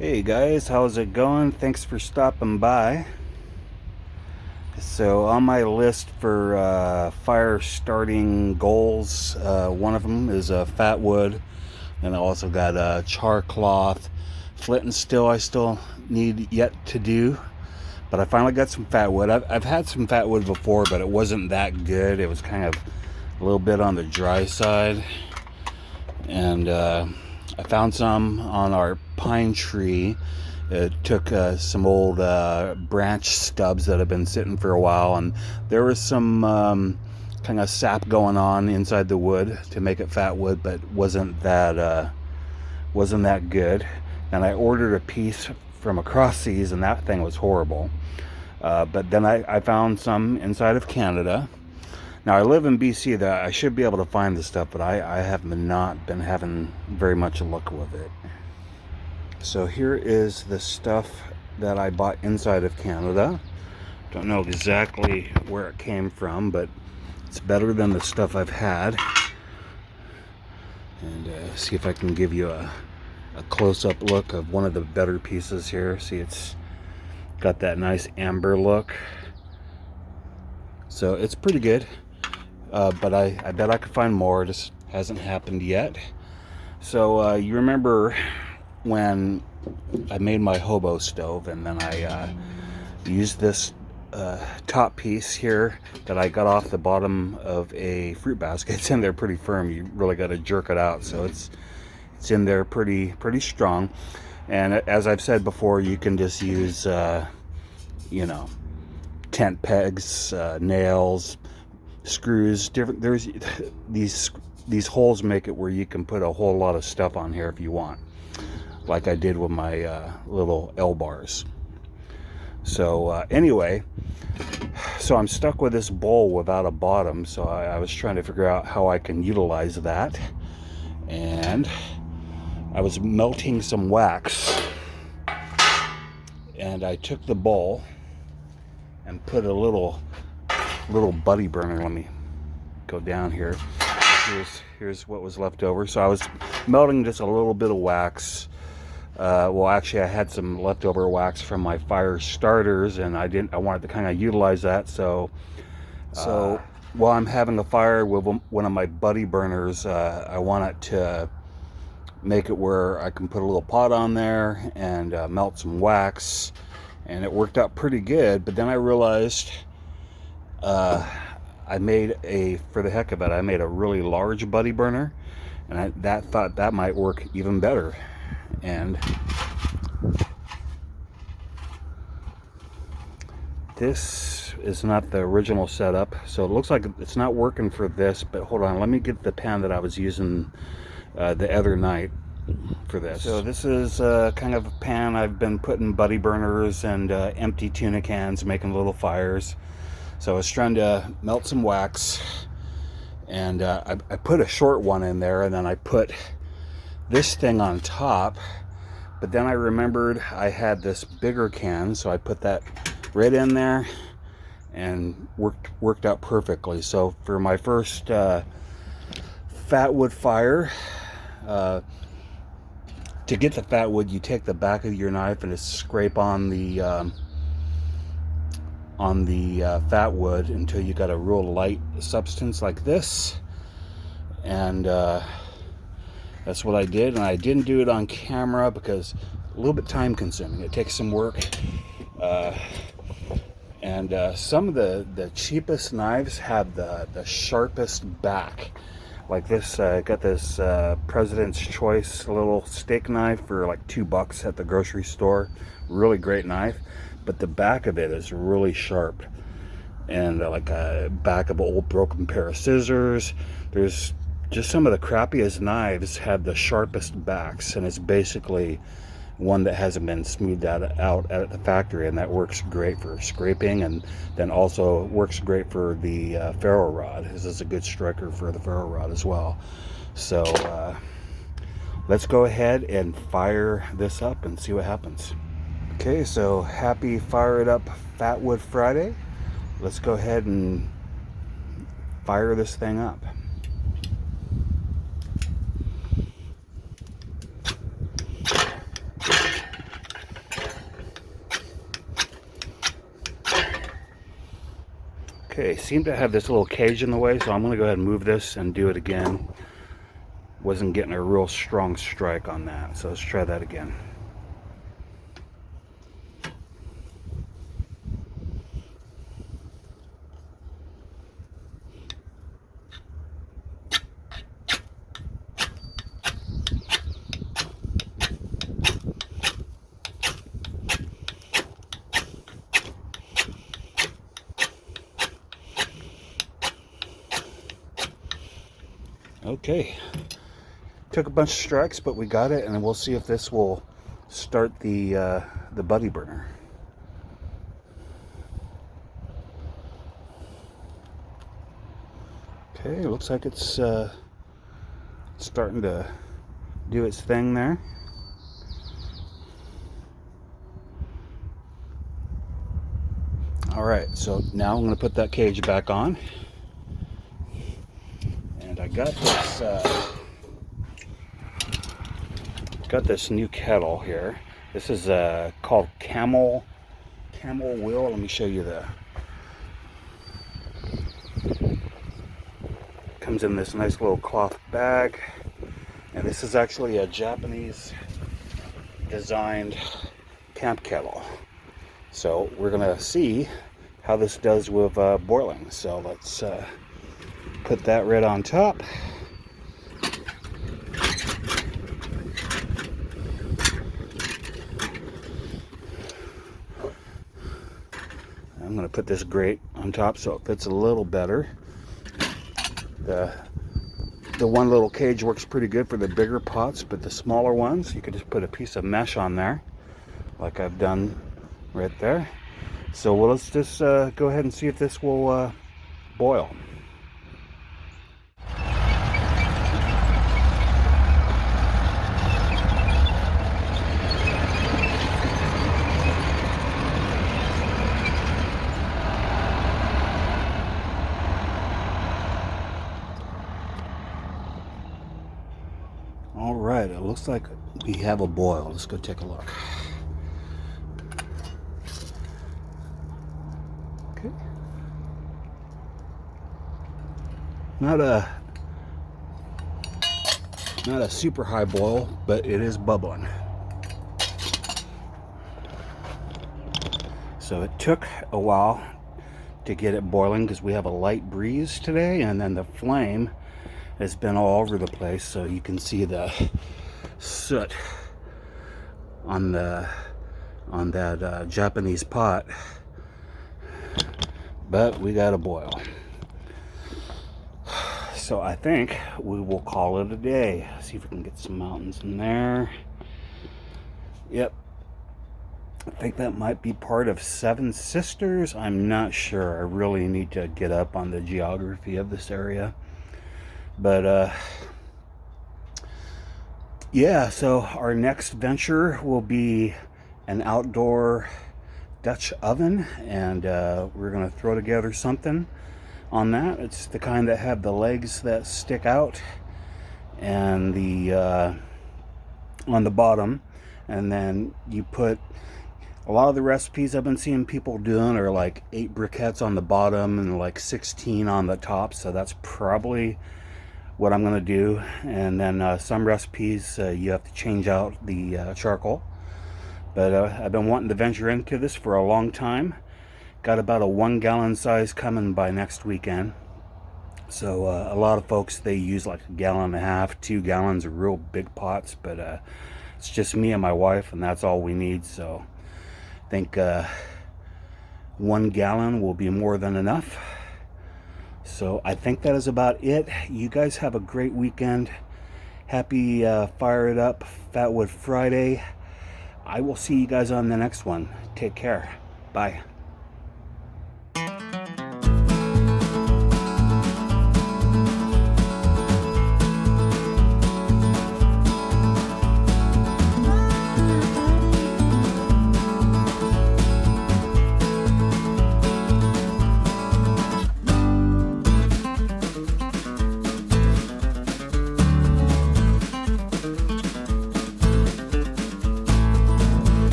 Hey guys, how's it going? Thanks for stopping by. So on my list for fire starting goals, one of them is fat wood, and I also got char cloth. Flint and steel I still need yet to do, but I finally got some fat wood. I've had some fat wood before, but it wasn't that good. It was kind of a little bit on the dry side, and I found some on our pine tree. It took some old branch stubs that have been sitting for a while, and there was some kind of sap going on inside the wood to make it fat wood, but wasn't that good. And I ordered a piece from across seas, and that thing was horrible. But then I found some inside of Canada. Now I live in BC. That I should be able to find this stuff, but I have not been having very much luck with it. So here is the stuff that I bought inside of Canada. Don't know exactly where it came from, but it's better than the stuff I've had. And see if I can give you a close-up look of one of the better pieces here. See, it's got that nice amber look. So it's pretty good. But I bet I could find more. It just hasn't happened yet. So you remember when I made my Hobo Stove, and then I used this top piece here that I got off the bottom of a fruit basket. It's in there pretty firm. You really got to jerk it out, so it's in there pretty strong. And as I've said before, you can just use tent pegs, nails, screws, different. There's these holes make it where you can put a whole lot of stuff on here if you want, like I did with my little L bars. So anyway, so I'm stuck with this bowl without a bottom, so I was trying to figure out how I can utilize that. And I was melting some wax, and I took the bowl and put a little buddy burner. Let me go down here. Here's what was left over. So I was melting just a little bit of wax. Well, actually, I had some leftover wax from my fire starters, and I wanted to kind of utilize that. So while I'm having a fire with one of my buddy burners, I want it to make it where I can put a little pot on there and melt some wax, and it worked out pretty good. But then I realized I made for the heck of it, I made a really large buddy burner, and I thought that might work even better. And this is not the original setup, so it looks like it's not working for this. But hold on, let me get the pan that I was using the other night for this. So this is kind of a pan I've been putting buddy burners and empty tuna cans, making little fires. So I was trying to melt some wax, and I put a short one in there, and then I put this thing on top. But then I remembered I had this bigger can, so I put that right in there, and worked out perfectly. So for my first fat wood fire, to get the fat wood, you take the back of your knife and just scrape on the fat wood until you got a real light substance like this. And that's what I did, and I didn't do it on camera because a little bit time consuming. It takes some work. And some of the cheapest knives have the sharpest back. Like this, got this President's Choice little steak knife for like $2 at the grocery store. Really great knife, but the back of it is really sharp. And like a back of an old broken pair of scissors. There's just some of the crappiest knives have the sharpest backs, and it's basically one that hasn't been smoothed out at the factory, and that works great for scraping, and then also works great for the ferro rod. This is a good striker for the ferro rod as well. So let's go ahead and fire this up and see what happens. Okay, so happy Fire It Up Fatwood Friday. Let's go ahead and fire this thing up. Okay, seem to have this little cage in the way, so I'm going to go ahead and move this and do it again. Wasn't getting a real strong strike on that, so let's try that again. Okay, took a bunch of strikes, but we got it, and then we'll see if this will start the buddy burner. Okay, looks like it's starting to do its thing there. All right, so now I'm going to put that cage back on, and I got this new kettle here. This is called Camel Wheel. Let me show you comes in this nice little cloth bag, and this is actually a Japanese designed camp kettle. So we're gonna see how this does with boiling. So let's put that right on top. I'm going to put this grate on top so it fits a little better. The one little cage works pretty good for the bigger pots, but the smaller ones, you could just put a piece of mesh on there, like I've done right there. So let's just go ahead and see if this will boil. All right, it looks like we have a boil. Let's go take a look. Okay. Not a super high boil, but it is bubbling. So it took a while to get it boiling because we have a light breeze today, and then the flame has been all over the place, so you can see the soot on that Japanese pot. But we got a boil. So I think we will call it a day. See if we can get some mountains in there. Yep. I think that might be part of Seven Sisters. I'm not sure. I really need to get up on the geography of this area. But yeah, so our next venture will be an outdoor Dutch oven, and we're gonna throw together something on that. It's the kind that have the legs that stick out and the on the bottom, and then you put a lot of the recipes I've been seeing people doing are like 8 briquettes on the bottom and like 16 on the top, so that's probably what I'm gonna do. And then some recipes you have to change out the charcoal. But I've been wanting to venture into this for a long time. Got about a 1 gallon size coming by next weekend. So a lot of folks, they use like 1.5 gallons, 2 gallons of real big pots, but it's just me and my wife, and that's all we need. So I think 1 gallon will be more than enough. So I think that is about it. You guys have a great weekend. Happy Fire It Up Fatwood Friday. I will see you guys on the next one. Take care. Bye.